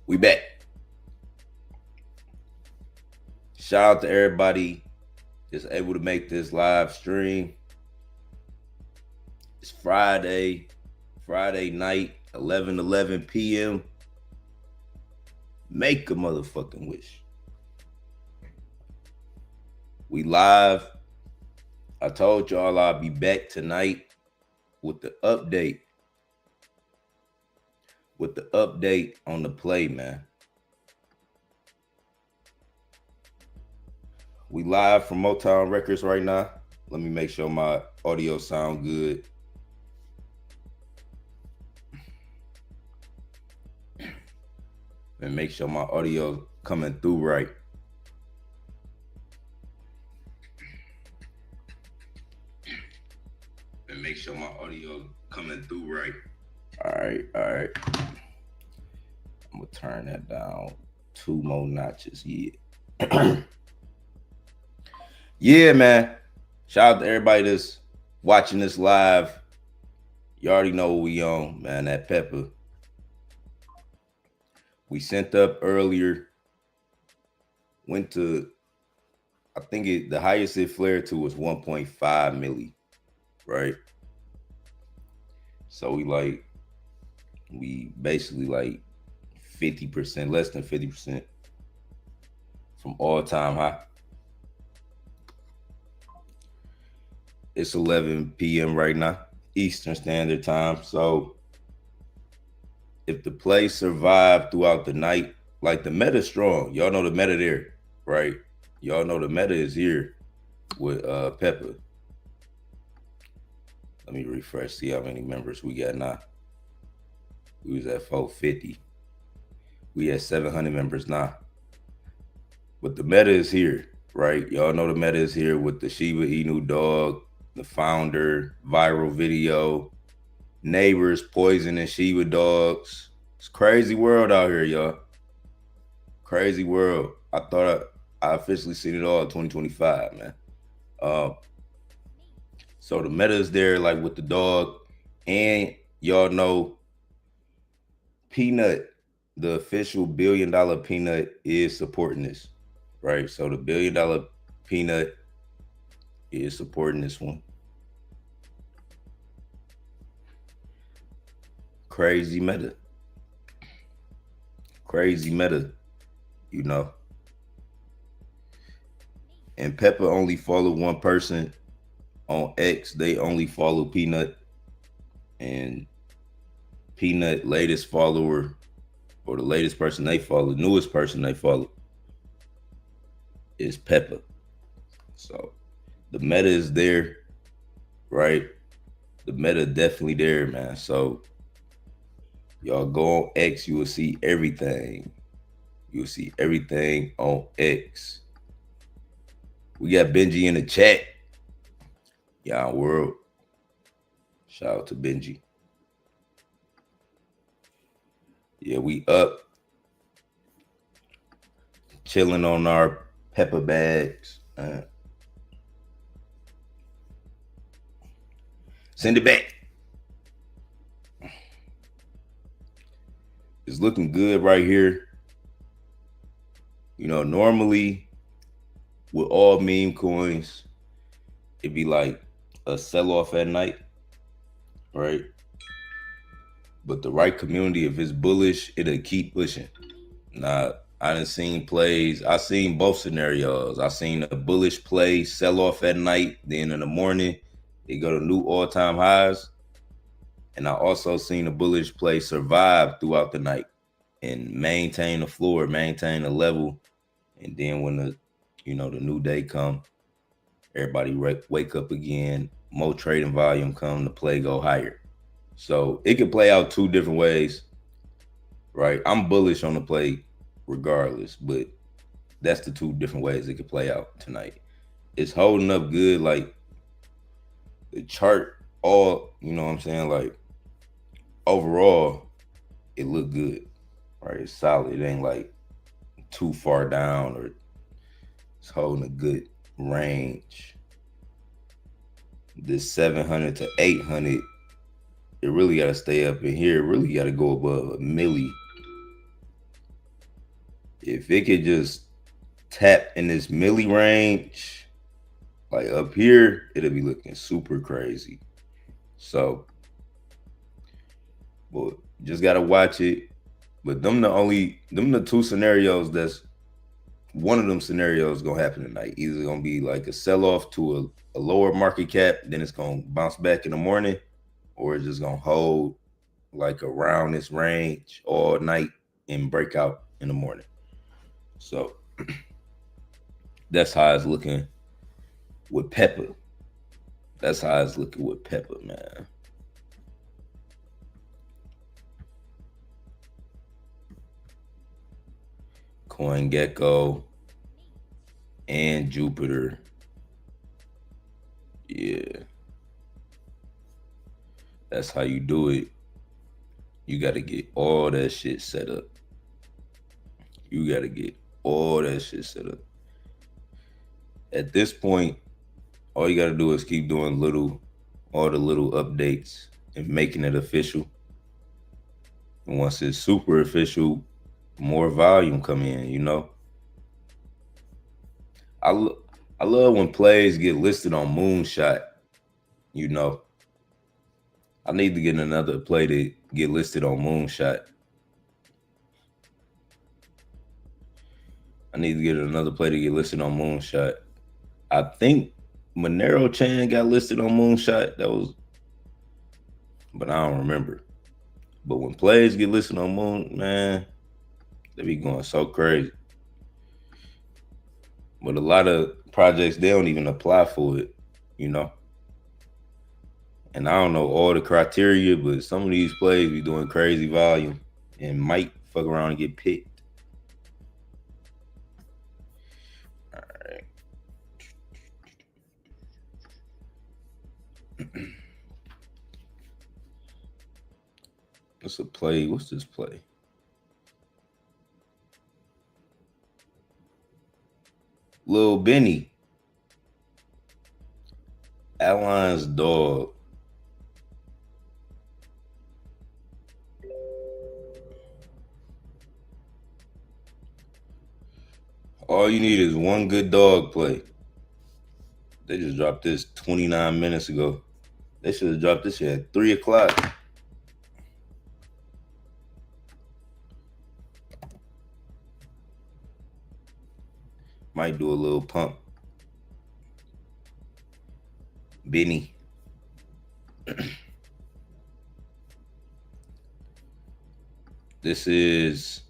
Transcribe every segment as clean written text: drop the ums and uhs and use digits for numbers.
We back. Shout out to everybody that's able to make this live stream. It's Friday night, 11 p.m. Make a motherfucking wish. We live. I told y'all I'll be back tonight with the update. On the play, man. We live from Motown Records right now. Let me make sure my audio sound good. And make sure my audio coming through right. All right. I'm gonna turn that down 2 more notches. Yeah. Yeah, man. Shout out to everybody that's watching this live. You already know what we on, man. That PEPPA. We sent up earlier. Went to, I think the highest it flared to was 1.5 milli, right? So we basically like 50%, less than 50% from all-time high. It's 11 p.m. right now, Eastern Standard Time. So if the play survived throughout the night, like the meta's strong. Y'all know the meta there, right? Y'all know the meta is here with PEPPA. Let me refresh, see how many members we got now. We was at 450. We at 700 members now. But the meta is here, right? Y'all know the meta is here with the Shiba Inu dog, the founder, viral video, neighbors poisoning Shiba dogs. It's crazy world out here, y'all. Crazy world. I thought I officially seen it all in 2025, man. So the meta is there, like with the dog, and y'all know Peanut, the official $1 billion Peanut, is supporting this, right? So the $1 billion Peanut is supporting this one. Crazy meta, you know. And PEPPA only followed one person on X. They only follow Peanut, and Peanut latest follower, or the latest person they follow, newest person they follow, is PEPPA. So the meta is there, right? The meta definitely there, man. So y'all go on X, you will see everything. You will see everything on X. We got Benji in the chat. Yon World. Shout out to Benji. Yeah, we up. Chilling on our PEPPA bags. Send it back. It's looking good right here. You know, normally with all meme coins, it'd be like a sell-off at night, right? But the right community, if it's bullish, it'll keep pushing. Now, I done seen plays. I seen both scenarios. I seen a bullish play, sell-off at night, then in the morning, they go to new all-time highs. And I also seen a bullish play survive throughout the night and maintain the floor, maintain the level. And then when the new day come, everybody wake up again, more trading volume come, the play go higher. So it could play out 2 different ways, right? I'm bullish on the play regardless, but that's the 2 different ways it could play out tonight. It's holding up good, like the chart, all, you know what I'm saying? Like overall, it looked good, right? It's solid. It ain't like too far down, or it's holding a good range. This 700 to 800, it really got to stay up in here. It really got to go above a milli if it could just tap in this milli range, like up here, it'll be looking super crazy. So, but just gotta watch it. But them the two scenarios that's one of them scenarios gonna happen tonight. Either gonna be like a sell off to a lower market cap, then it's gonna bounce back in the morning, or it's just gonna hold like around this range all night and break out in the morning. So that's how it's looking with PEPPA. That's how it's looking with PEPPA, man. CoinGecko and Jupiter. Yeah. That's how you do it. You got to get all that shit set up. You got to get all that shit set up. At this point, all you got to do is keep doing all the little updates and making it official. And once it's super official, more volume come in, you know? I love when plays get listed on Moonshot, you know? I need to get another play to get listed on Moonshot. I need to get another play to get listed on Moonshot. I think Monero Chan got listed on Moonshot. But I don't remember. But when plays get listed on Moon, man, they be going so crazy. But a lot of projects, they don't even apply for it, you know? And I don't know all the criteria, but some of these plays be doing crazy volume and might fuck around and get picked. All right. What's a play? What's this play? Lil Benny. Alline's dog. All you need is one good dog play. They just dropped this 29 minutes ago. They should have dropped this shit at 3 o'clock. Might do a little pump. Benny. This is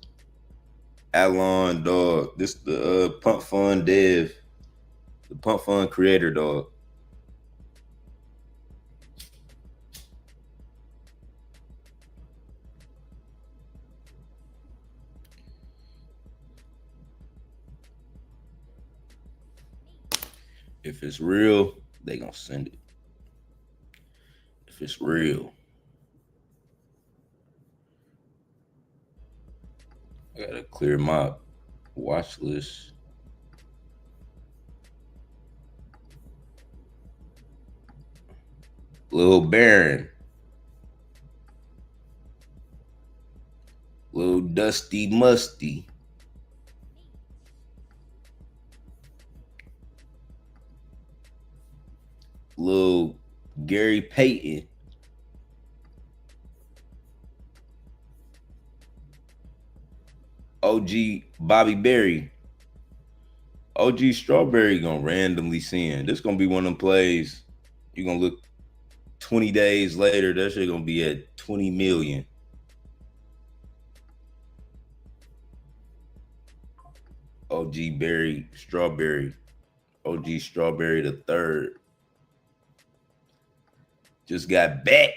Alon dog. This the Pump Fund dev. The Pump Fund creator dog. If it's real, they gonna send it. If it's real. I gotta clear my watch list. Lil Baron. Lil Dusty Musty. Lil Gary Payton. OG Bobby Berry. OG Strawberry gonna randomly send. This gonna be one of them plays. You're gonna look 20 days later, that shit gonna be at 20 million. OG Berry Strawberry. OG Strawberry the third. Just got back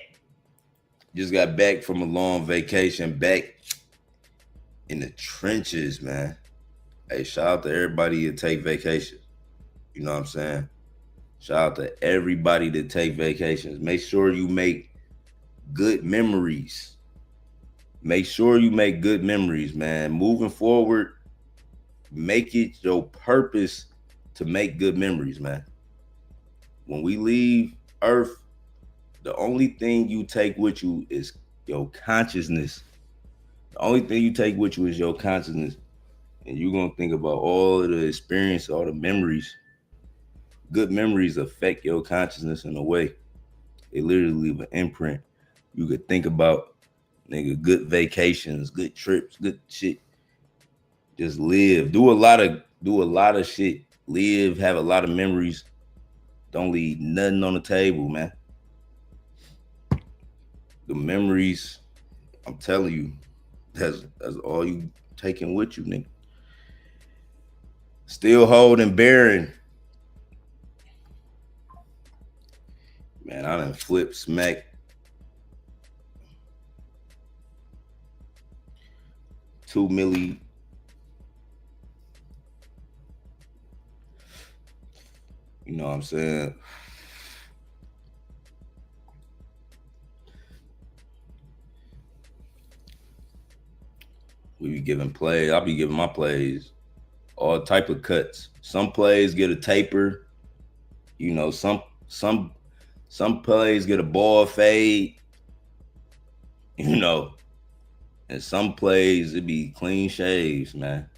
from a long vacation, back in the trenches, man. Hey, shout out to everybody that take vacations. You know what I'm saying? Shout out to everybody that take vacations. Make sure you make good memories. Make sure you make good memories, man. Moving forward, make it your purpose to make good memories, man. When we leave Earth, the only thing you take with you is your consciousness. The only thing you take with you is your consciousness. and you're gonna think about all of the experience, all the memories. Good memories affect your consciousness in a way. They literally leave an imprint. You could think about, nigga, good vacations, good trips, good shit. Just live. Do a lot of shit. Live, have a lot of memories. Don't leave nothing on the table, man. The memories, I'm telling you, that's all you taking with you, nigga. Still holding bearing. Man, I done flip smack 2 milli. You know what I'm saying? We be giving plays. I'll be giving my plays all type of cuts. Some plays get a taper. You know, some plays get a ball fade. You know, and some plays it be clean shaves, man.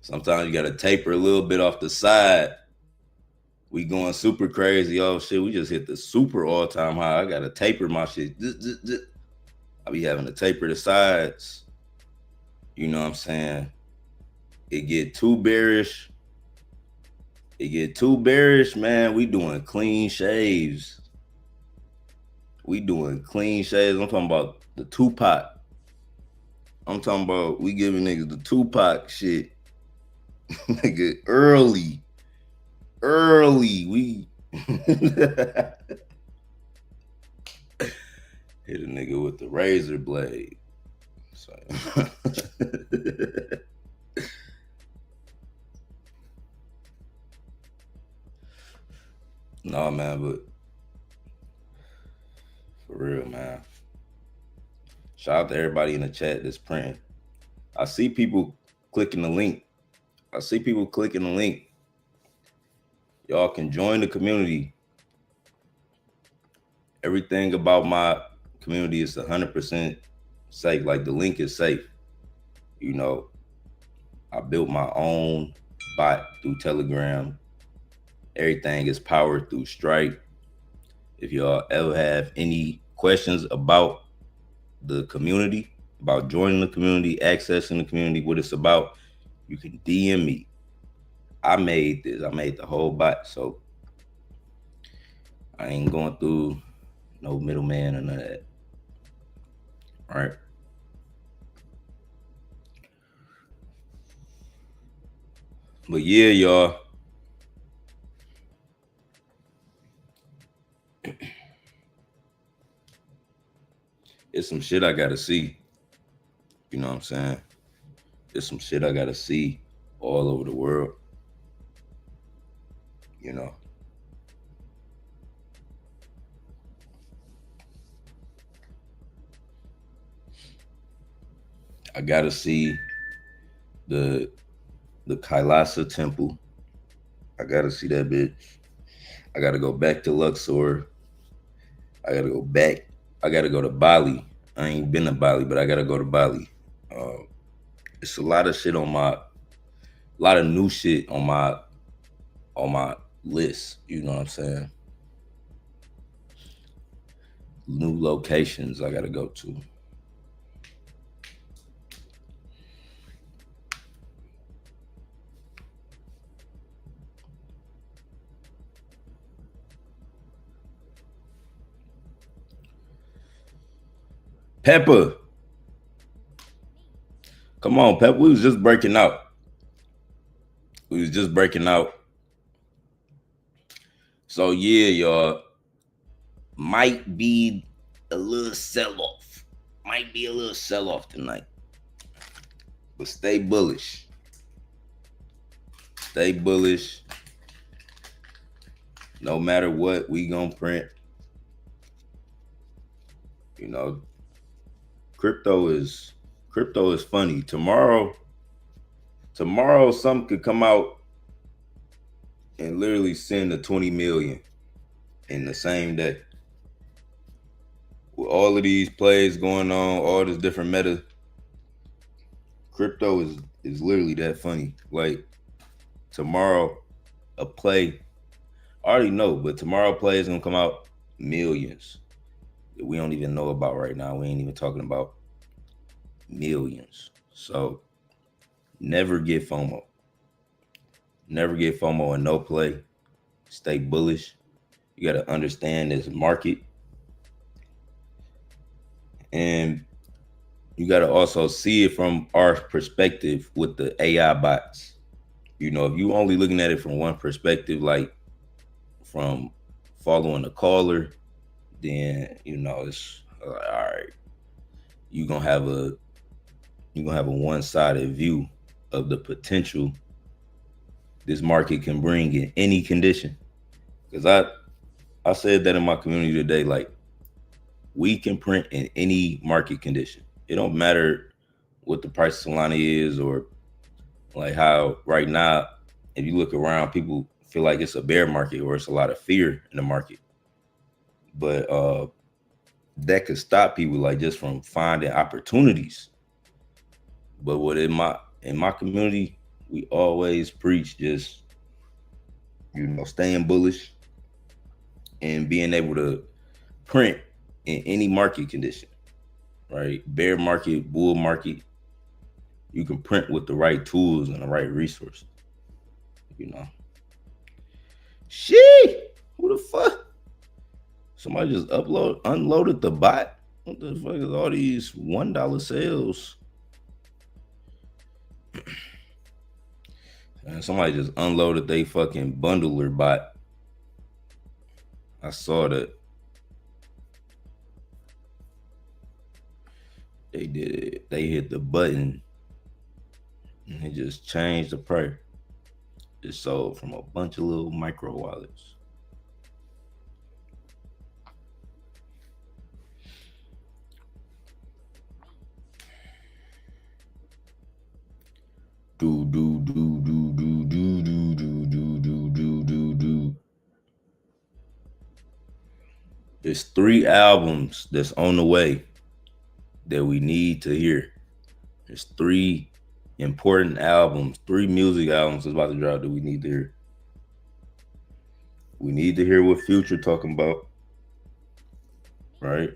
Sometimes you gotta taper a little bit off the side. We going super crazy. Oh shit, we just hit the super all-time high. I gotta taper my shit. I be having to taper the sides. You know what I'm saying? It get too bearish. Man. We doing clean shaves. I'm talking about the Tupac. I'm talking about we giving niggas the Tupac shit. Nigga, early. We hit a nigga with the razor blade. So. No, man, but for real, man. Shout out to everybody in the chat that's printing. I see people clicking the link. Y'all can join the community. Everything about my community is 100% safe. Like the link is safe. You know, I built my own bot through Telegram. Everything is powered through Stripe. If y'all ever have any questions about the community, about joining the community, accessing the community, what it's about, you can DM me. I made the whole bot, so I ain't going through no middleman or none of that. All right. But yeah, y'all. It's some shit I gotta see. You know what I'm saying? It's some shit I gotta see all over the world. You know. I gotta see the Kailasa temple. I gotta see that bitch. I gotta go back to Luxor. I gotta go back. I gotta go to Bali. I ain't been to Bali, but I gotta go to Bali. It's a lot of shit on a lot of new shit on my list. You know what I'm saying? New locations I gotta go to. PEPPA. Come on, PEPPA. We was just breaking out. So yeah, y'all. Might be a little sell-off. Tonight. But stay bullish. No matter what, we gonna print. You know, crypto is funny. Tomorrow something could come out and literally send a 20 million in the same day. With all of these plays going on, all this different meta, Crypto is literally that funny. Like tomorrow, a play. I already know, but tomorrow play is gonna come out millions that we don't even know about right now. We ain't even talking about millions. So never get FOMO. Never get FOMO in no play. Stay bullish. You got to understand this market, and you got to also see it from our perspective with the AI bots. You know, if you only looking at it from one perspective, like from following the caller, then you know it's all right. You gonna have a one-sided view of the potential this market can bring in any condition. Because I said that in my community today, like we can print in any market condition. It don't matter what the price of Solana is, or like how right now, if you look around, people feel like it's a bear market or it's a lot of fear in the market. But that could stop people like just from finding opportunities. But what in my community, we always preach just, you know, staying bullish and being able to print in any market condition, right? Bear market, bull market, you can print with the right tools and the right resources, you know. Shit, who the fuck? Somebody just unloaded the bot. What the fuck is all these $1 sales? And somebody just unloaded they fucking bundler bot. I saw that. They did it. They hit the button and they just changed the price. It sold from a bunch of little micro wallets. There's 3 albums that's on the way that we need to hear. There's 3 important albums, 3 music albums that's about to drop that we need to hear. We need to hear what Future talking about, right?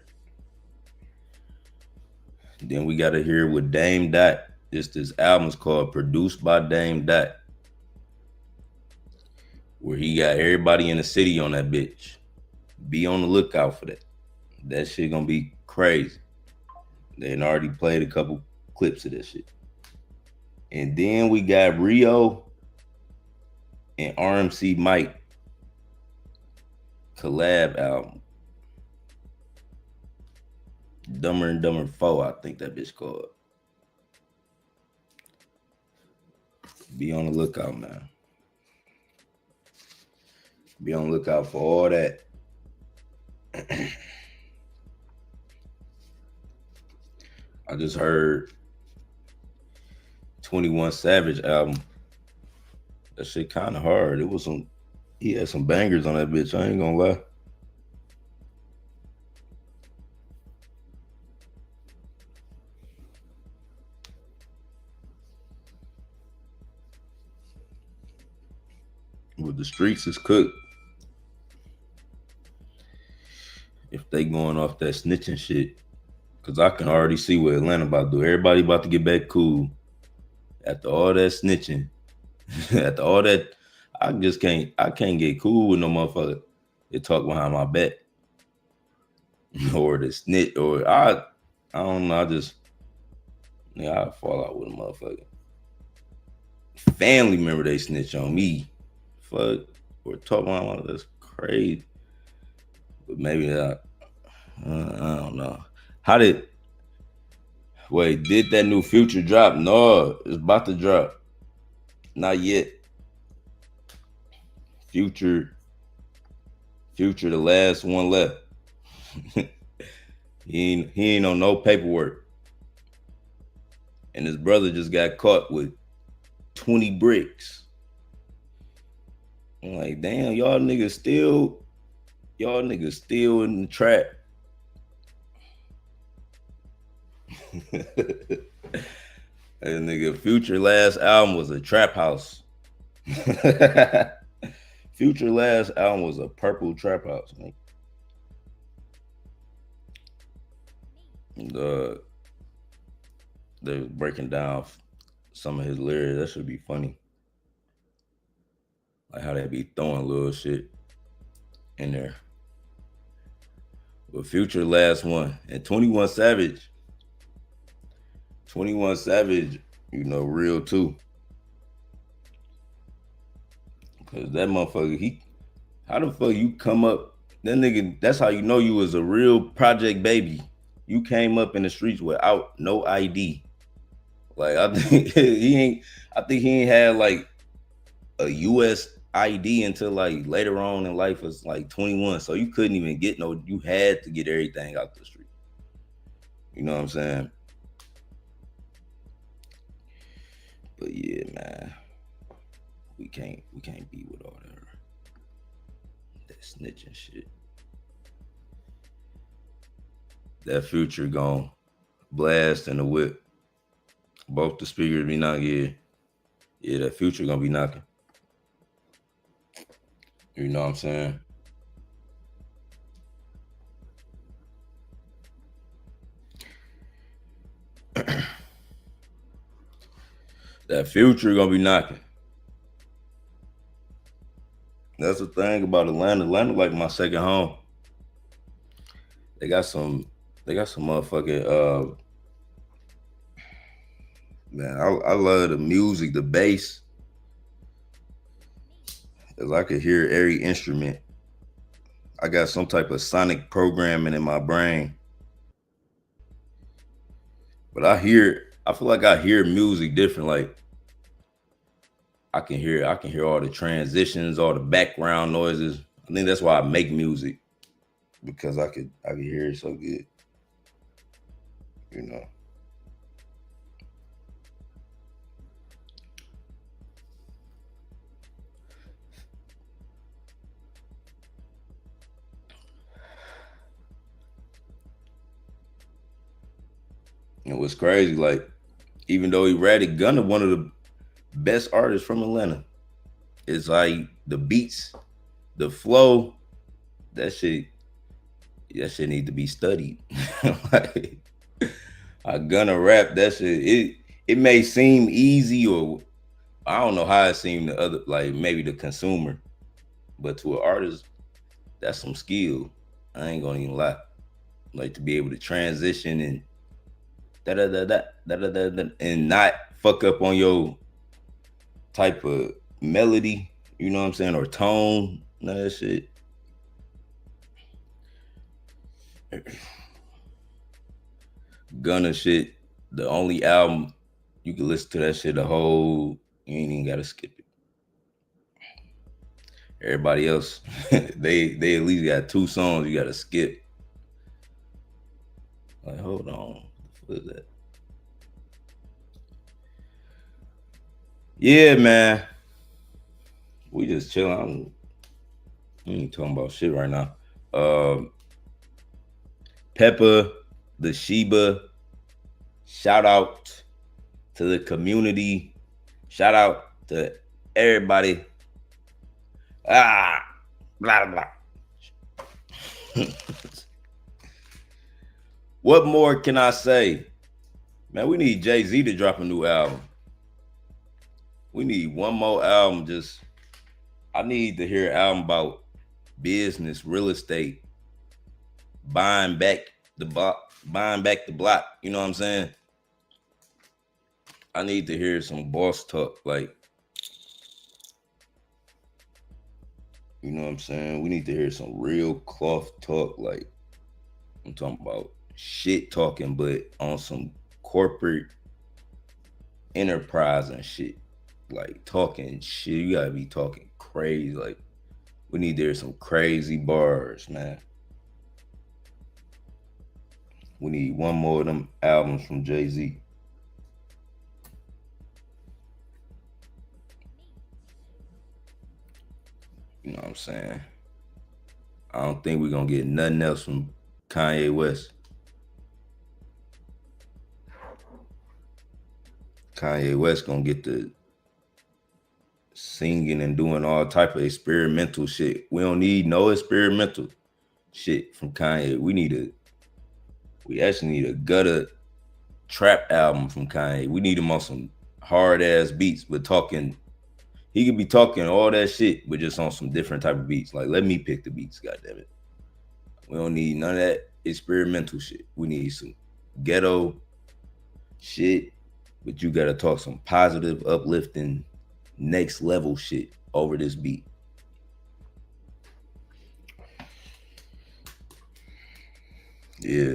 Then we got to hear what Dame Dot. This album's called Produced by Dame Dot, where he got everybody in the city on that bitch. Be on the lookout for that. That shit gonna be crazy. They already played a couple clips of this shit. And then we got Rio and RMC Mike collab album. Dumber and Dumber 4, I think that bitch called. Be on the lookout, man. Be on the lookout for all that. I just heard 21 Savage album. That shit kind of hard. He had some bangers on that bitch. I ain't gonna lie. But the streets is cooked. If they going off that snitching shit, because I can already see what Atlanta about to do. Everybody about to get back cool. After all that snitching, after all that, I can't get cool with no motherfucker that talk behind my back. Or the snitch, or I don't know, I fall out with a motherfucker. Family member, they snitch on me. Fuck, or talk behind my, that's crazy. But maybe I don't know. Did that new Future drop? No, it's about to drop. Not yet. Future, the last one left. he ain't on no paperwork. And his brother just got caught with 20 bricks. I'm like, damn, y'all niggas still in the trap. And nigga, Future last album was a trap house. Future last album was a purple trap house, man. And, they was breaking down some of his lyrics. That should be funny. Like how they be throwing little shit in there. But Future last one. And 21 Savage. 21 Savage, you know, real too. Cause that motherfucker, how the fuck you come up? That nigga, that's how you know you was a real project baby. You came up in the streets without no ID. Like I think he ain't had like a US ID until like later on in life was like 21. So you couldn't even get you had to get everything out the street. You know what I'm saying? But yeah, man. We can't be with all that snitching shit. That Future gone blast and the whip. Both the speakers be knocking. Yeah, that Future gonna be knocking. You know what I'm saying? That Future gonna be knocking. That's the thing about Atlanta. Atlanta like my second home. They got some motherfucking man, I love the music, the bass. Cause I could hear every instrument. I got some type of sonic programming in my brain. But I feel like I hear music different. Like I can hear all the transitions, all the background noises. I think that's why I make music. Because I could hear it so good. You know. And what's crazy, like, even though he ratted Gunna, one of the best artists from Atlanta, it's like the beats, the flow, that shit need to be studied. Like, I Gunna rap, that shit, it may seem easy, or I don't know how it seemed to other, like maybe the consumer, but to an artist, that's some skill. I ain't gonna even lie. Like to be able to transition and da da da da da da da and not fuck up on your type of melody, you know what I'm saying, or tone, none of that shit. Gunna shit, the only album you can listen to that shit the whole, you ain't even gotta skip it. Everybody else, they at least got 2 songs you gotta skip. Like, hold on, what is that? Yeah, man. We just chilling. We ain't talking about shit right now. PEPPA, the Sheba, shout out to the community. Shout out to everybody. Blah, blah. What more can I say? Man, we need Jay-Z to drop a new album. We need one more album. I need to hear an album about business, real estate, buying back the block. You know what I'm saying? I need to hear some boss talk. Like, you know what I'm saying? We need to hear some real cloth talk. Like, I'm talking about shit talking, but on some corporate enterprise and shit. Like talking shit. You gotta be talking crazy. Like, we need to hear some crazy bars, man. We need one more of them albums from Jay-Z. You know what I'm saying? I don't think we're gonna get nothing else from Kanye West. Kanye West gonna get the singing and doing all type of experimental shit. We don't need no experimental shit from Kanye. We actually need a gutter trap album from Kanye. We need him on some hard ass beats, but he could be talking all that shit, but just on some different type of beats. Like, let me pick the beats, goddammit. We don't need none of that experimental shit. We need some ghetto shit, but you gotta talk some positive, uplifting, next level shit over this beat. Yeah.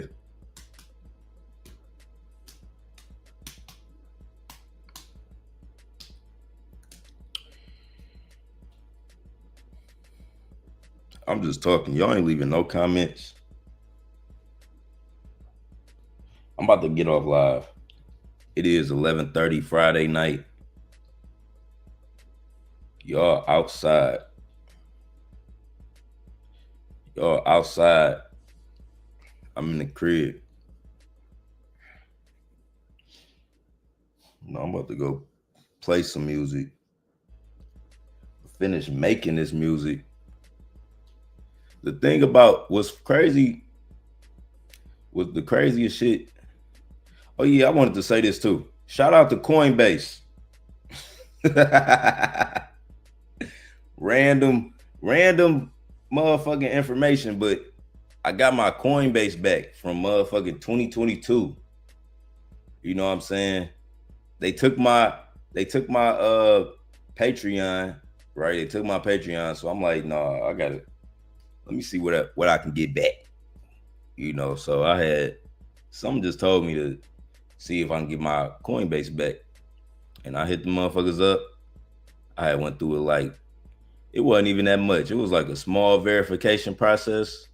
I'm just talking. Y'all ain't leaving no comments. I'm about to get off live. It is 11:30 Friday night. Y'all outside. Y'all outside. I'm in the crib. No, I'm about to go play some music. Finish making this music. The thing about what's crazy was the craziest shit. Oh yeah, I wanted to say this too. Shout out to Coinbase. random motherfucking information, but I got my Coinbase back from motherfucking 2022. You know what I'm saying? They took my Patreon, right? They took my Patreon, so I'm like, nah, I gotta let me see what I can get back. You know, so I had someone just told me to see if I can get my Coinbase back. And I hit the motherfuckers up. I went through it like, it wasn't even that much. It was like a small verification process.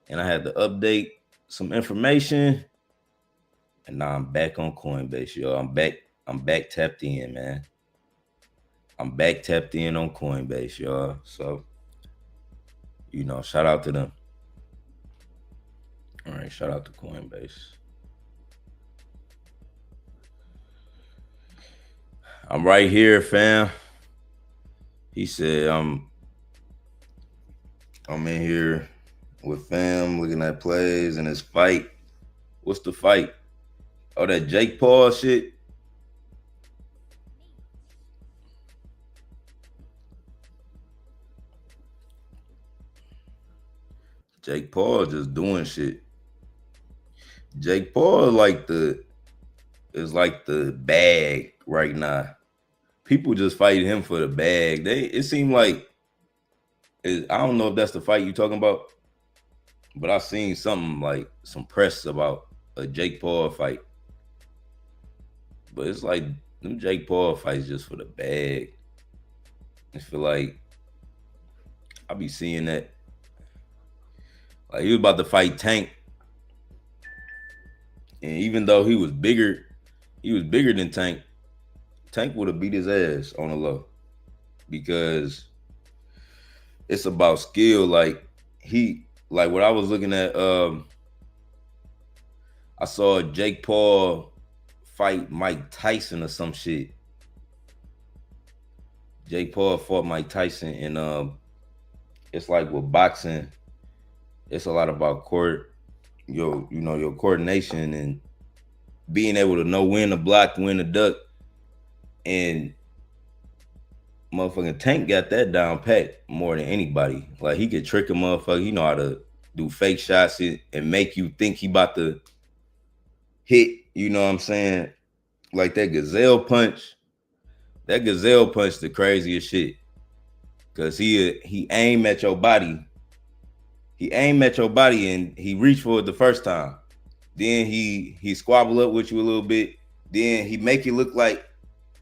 And I had to update some information. And now I'm back on Coinbase, y'all. I'm back tapped in, man. I'm back tapped in on Coinbase, y'all. So, you know, shout out to them. All right, shout out to Coinbase. I'm right here, fam. He said, I'm in here with fam, looking at plays and his fight. What's the fight? Oh, that Jake Paul shit. Jake Paul just doing shit. Jake Paul is like the bag right now. People just fighting him for the bag. It seemed like, I don't know if that's the fight you talking about, but I seen something like some press about a Jake Paul fight. But it's like them Jake Paul fights just for the bag. I feel like I be seeing that. Like, he was about to fight Tank. And even though he was bigger than Tank, Tank would have beat his ass on the low. Because it's about skill. Like what I was looking at, I saw Jake Paul fight Mike Tyson or some shit. Jake Paul fought Mike Tyson, and it's like with boxing, it's a lot about your coordination and being able to know when to block, when to duck. And motherfucking Tank got that down pat more than anybody. Like, he could trick a motherfucker. He know how to do fake shots and make you think he about to hit, you know what I'm saying? Like that gazelle punch. That gazelle punch the craziest shit. Cause he aim at your body. He aim at your body and he reach for it the first time. Then he squabble up with you a little bit. Then he make it look like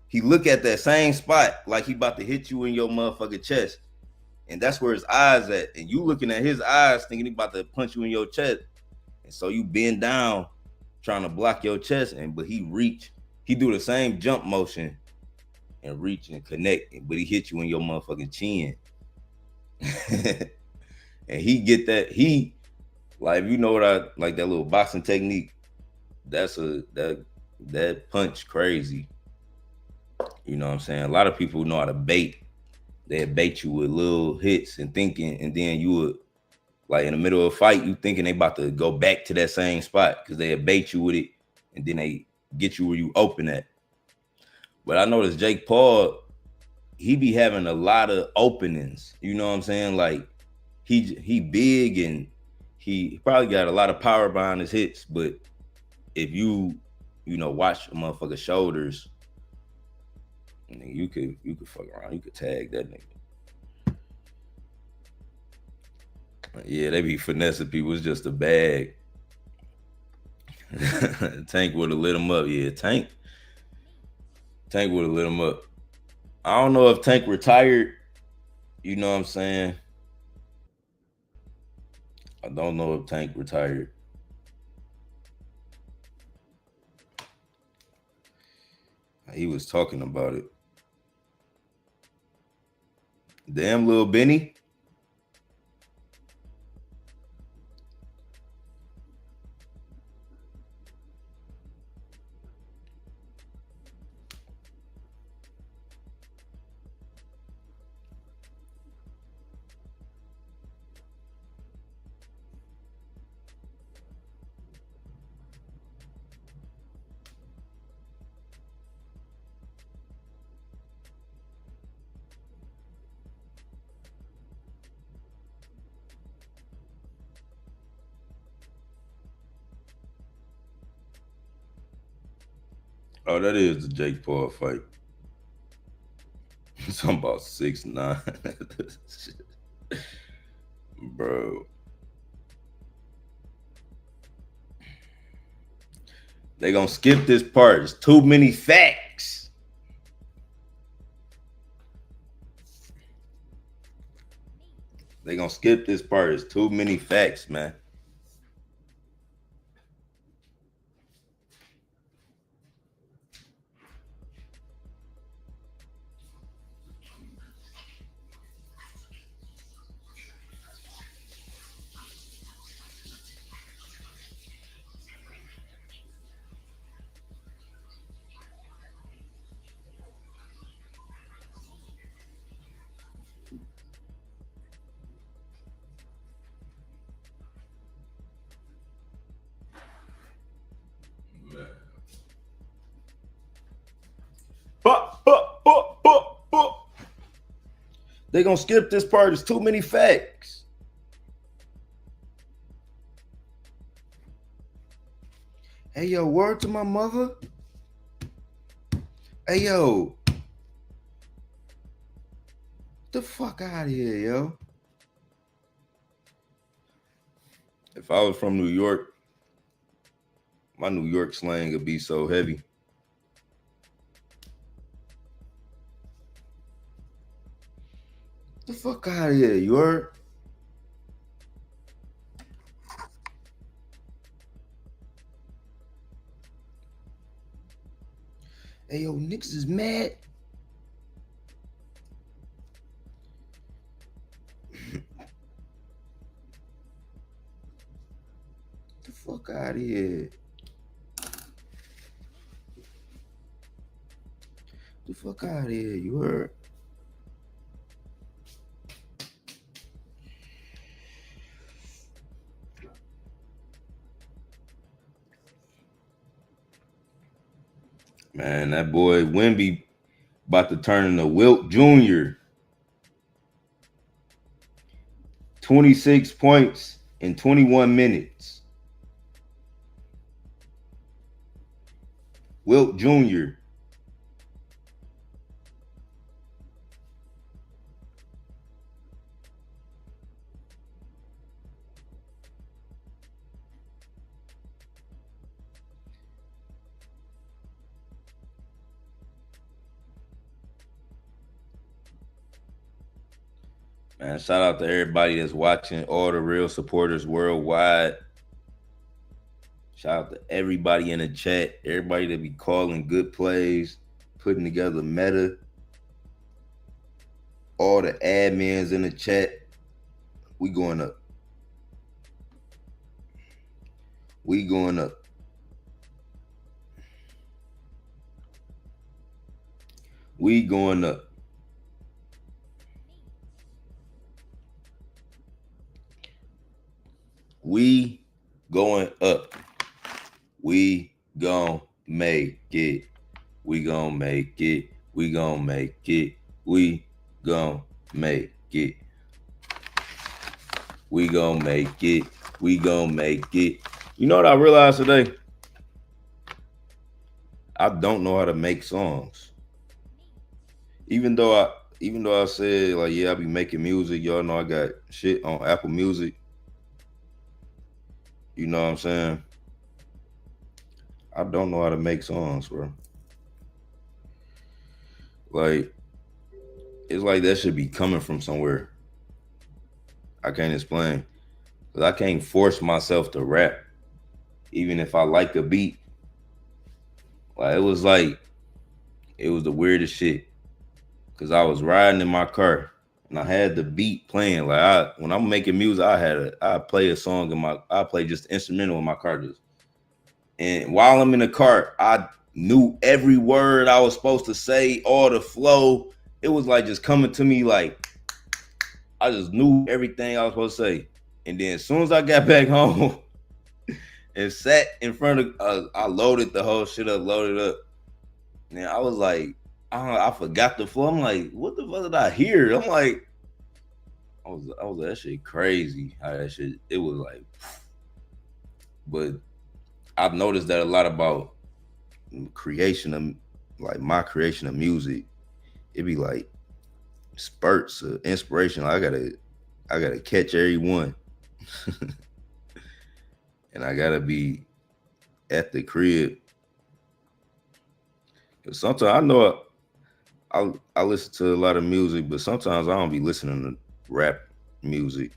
he look at that same spot like he about to hit you in your motherfucking chest. And that's where his eyes at. And you looking at his eyes thinking he about to punch you in your chest. And so you bend down trying to block your chest, but he do the same jump motion and reach and connect, but he hit you in your motherfucking chin. And he get that, like, you know what I like, that little boxing technique, that punch crazy. You know what I'm saying? A lot of people know how to bait. They bait you with little hits and thinking, and then you would like in the middle of a fight, you thinking they about to go back to that same spot because they bait you with it, and then they get you where you open at. But I noticed Jake Paul, he be having a lot of openings. You know what I'm saying? Like he big and he probably got a lot of power behind his hits, but if you watch a motherfucker's shoulders, you could fuck around. You could tag that nigga. Yeah, they be finessing people. It's just a bag. Tank would have lit him up. Yeah, Tank would have lit him up. I don't know if Tank retired. You know what I'm saying? I don't know if Tank retired. He was talking about it. Damn, little Benny. Oh, that is the Jake Paul fight. Something about 6'9". Bro. They gonna skip this part. There's too many facts. They gonna skip this part. There's too many facts, man. They gonna skip this part. There's too many facts. Hey yo, word to my mother. Hey yo, the fuck out of here, yo. If I was from New York, my New York slang would be so heavy. The fuck out of here, you heard? Hey yo, niggas is mad. The fuck out of here. The fuck out of here, you heard? Man, that boy Wemby about to turn into Wilt Jr. 26 points in 21 minutes. Wilt Jr. Man, shout out to everybody that's watching, all the real supporters worldwide. Shout out to everybody in the chat, everybody that be calling good plays, putting together meta. All the admins in the chat. We going up. We going up. We going up. We going up. We gon' make it. We gon' make it. We gon' make it. We gon' make it. We gon' make it. We gon' make it. You know what I realized today? I don't know how to make songs. Even though I said like, yeah, I be making music. Y'all know I got shit on Apple Music. You know what I'm saying? I don't know how to make songs, bro. Like, it's like that should be coming from somewhere. I can't explain. Cause I can't force myself to rap, even if I like a beat. Like it was the weirdest shit. Cause I was riding in my car and I had the beat playing. Like when I'm making music, I play a song I play just instrumental in my car just. And while I'm in the car, I knew every word I was supposed to say, all the flow. It was like just coming to me like I just knew everything I was supposed to say. And then as soon as I got back home and sat in front of, I loaded the whole shit up, loaded up. And I was like, I forgot the flow. I'm like, what the fuck did I hear? I'm like, I was that shit crazy. How that shit, it was like, but I've noticed that a lot about creation of like my creation of music. It be like spurts of inspiration. I gotta catch every one. And I gotta be at the crib. Sometimes I know I listen to a lot of music, but sometimes I don't be listening to rap music.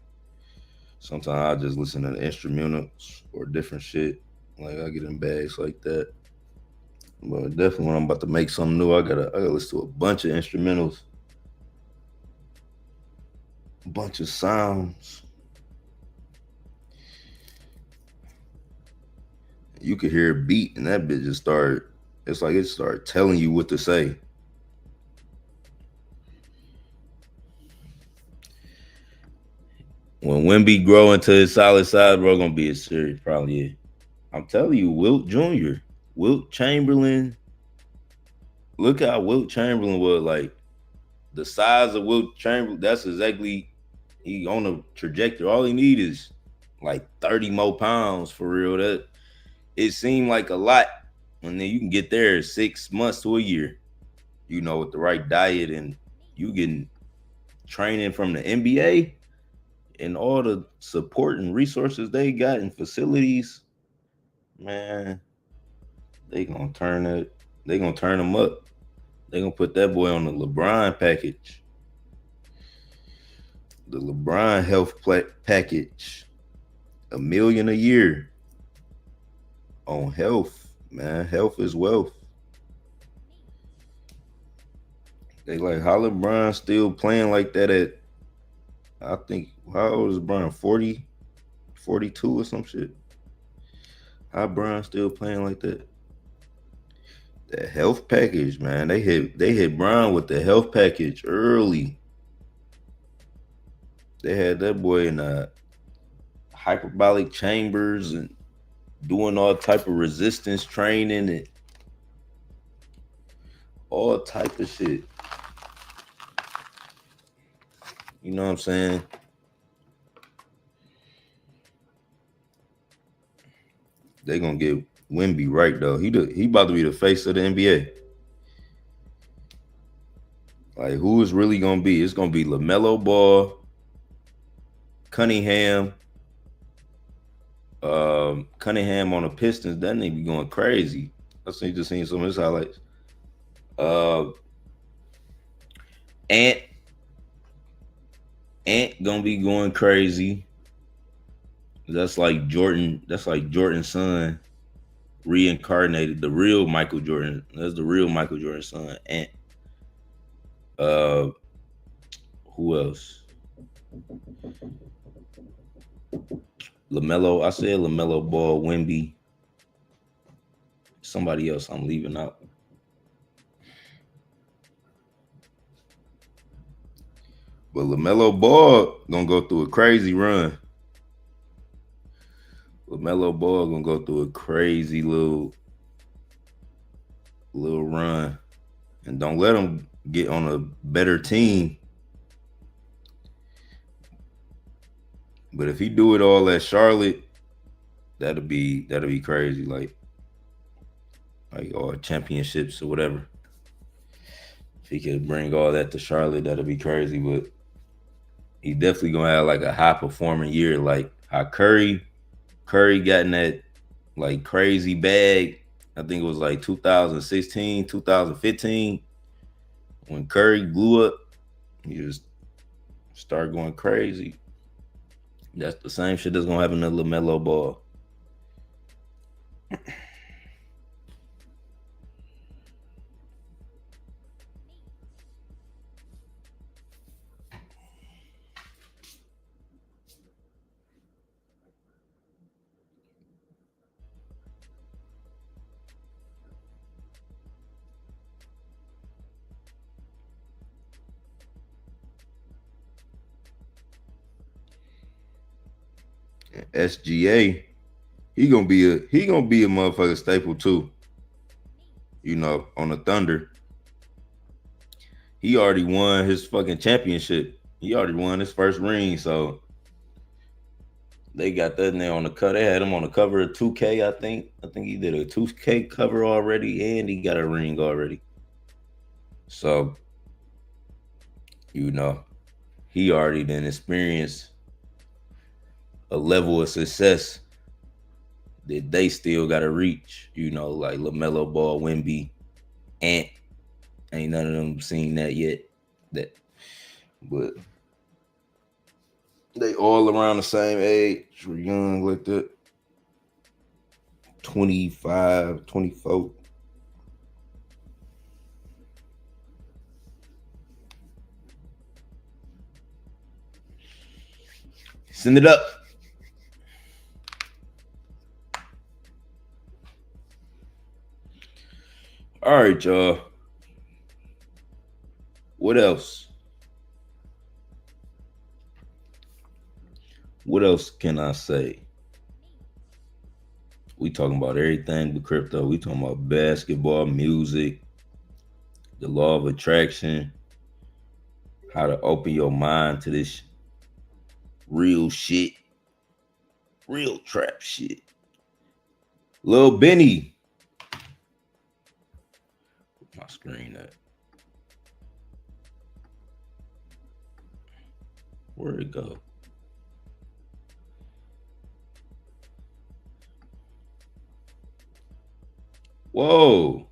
Sometimes I just listen to instrumentals or different shit. Like I get in bags like that. But definitely when I'm about to make something new, I gotta listen to a bunch of instrumentals, a bunch of sounds. You could hear a beat and that bitch just started. It's like it started telling you what to say. When Wimby grow into his solid size, bro, gonna be a serious problem. Yeah. I'm telling you, Wilt Jr., Wilt Chamberlain. Look how Wilt Chamberlain was like the size of Wilt Chamberlain. That's exactly he on a trajectory. All he need is like 30 more pounds for real. That it seemed like a lot, and then you can get there 6 months to a year. You know, with the right diet and you getting training from the NBA and all the support and resources they got and facilities, man, they gonna turn it. They gonna turn them up. They gonna put that boy on the LeBron package, the LeBron health package, $1 million a year on health. Man, health is wealth. They like how LeBron still playing like that at, I think, how old is LeBron? 40, 42 or some shit. How Bron still playing like that? That health package, man. They hit Bron with the health package early. They had that boy in hyperbolic chambers and doing all type of resistance training and all type of shit. You know what I'm saying? They gonna get Wimby right though. He about to be the face of the NBA. Like who is really gonna be? It's gonna be LaMelo Ball, Cunningham. Cunningham on the Pistons. That nigga be going crazy. I just seen some of his highlights. Ant gonna be going crazy. That's like Jordan. That's like Jordan's son reincarnated. The real Michael Jordan. That's the real Michael Jordan's son. Ant. Who else? LaMelo. I said LaMelo Ball, Wimby. Somebody else I'm leaving out. But LaMelo Ball gonna go through a crazy run. LaMelo Ball gonna go through a crazy little run, and don't let him get on a better team. But if he do it all at Charlotte, that'll be crazy. Like all championships or whatever. If he could bring all that to Charlotte, that'll be crazy. But he definitely gonna have like a high performing year, like how Curry got in that like crazy bag. I think it was like 2016, 2015 when Curry blew up. He just started going crazy. That's the same shit that's gonna happen to LaMelo Ball. SGA, he gonna be a motherfucking staple too. You know, on the Thunder. He already won his fucking championship. He already won his first ring, so they got that there on the cover. They had him on the cover of 2K, I think. I think he did a 2K cover already, and he got a ring already. So, you know, he already done experienced a level of success that they still got to reach. You know, like LaMelo Ball, Wemby, Ant. Ain't none of them seen that yet. But they all around the same age. We're young like that. 25, 24. Send it up. All right, y'all. What else? What else can I say? We talking about everything but crypto. We talking about basketball, music, the law of attraction, how to open your mind to this real shit, real trap shit. Lil Benny. Put my screen up. Where'd it go? Whoa.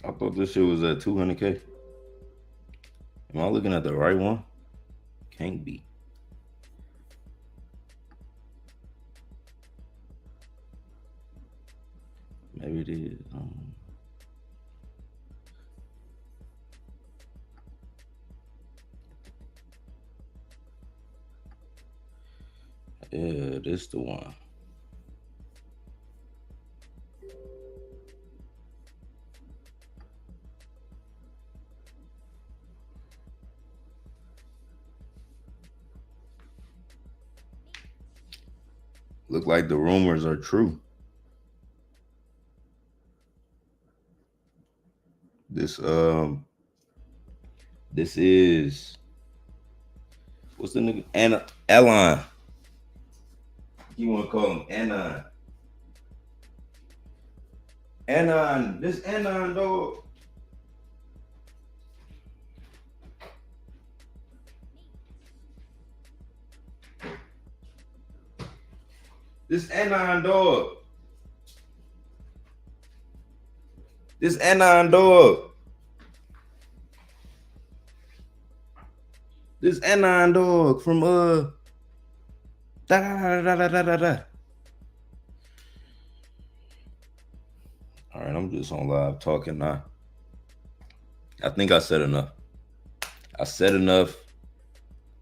I thought this shit was at 200K. Am I looking at the right one? Can't be. Maybe it is. Yeah, this the one. Look like the rumors are true. This is what's the nigga? Alan. You wanna call him Anon? Anon, this Anon dog. This Anon dog. This Anon dog. This Anon dog from da da da da da da da. All right, I'm just on live talking now. I think I said enough.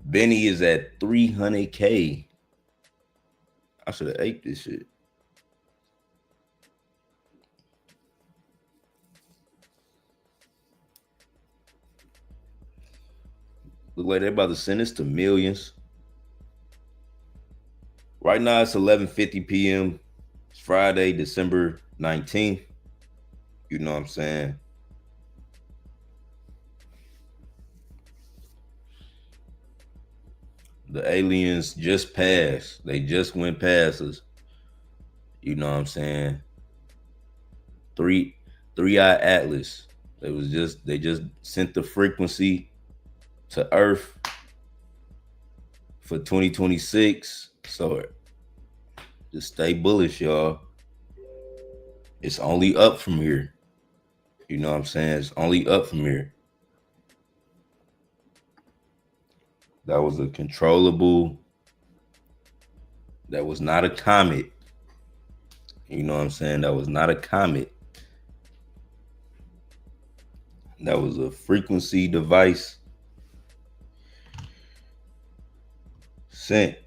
Benny is at 300K. I should have ate this shit. Look like they're about to send us to millions. Right now it's 11:50 p.m. It's Friday, December 19th. You know what I'm saying? The aliens just passed. They just went past us. You know what I'm saying? Three-eye atlas. They just sent the frequency to Earth for 2026. So just stay bullish, y'all. It's only up from here. You know what I'm saying? It's only up from here. That was a controllable. That was not a comet. You know what I'm saying? That was not a comet. That was a frequency device sent.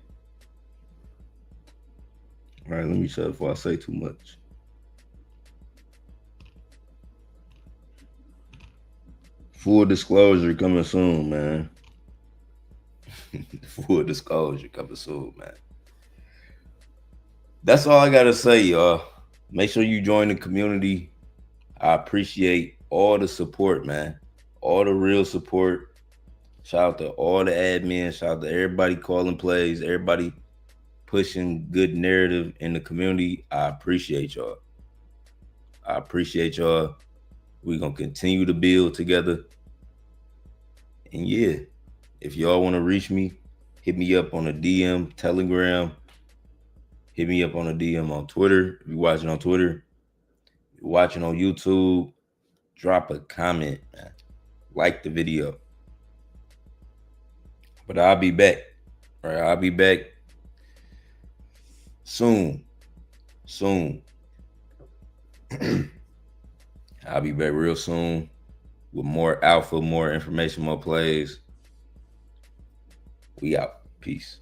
All right, let me shut up before I say too much. Full disclosure coming soon, man. Full disclosure coming soon, man. That's all I gotta say, y'all. Make sure you join the community. I appreciate all the support, man. All the real support. Shout out to all the admins. Shout out to everybody calling plays. Everybody pushing good narrative in the community. I appreciate y'all. I appreciate y'all. We're gonna continue to build together. And yeah, if y'all want to reach me, hit me up on a DM, Telegram. Hit me up on a DM on Twitter. If you're watching on Twitter, if you're watching on YouTube, drop a comment, man. Like the video. But I'll be back. All right, I'll be back soon. I'll be back real soon with more alpha, more information, more plays. We out. Peace.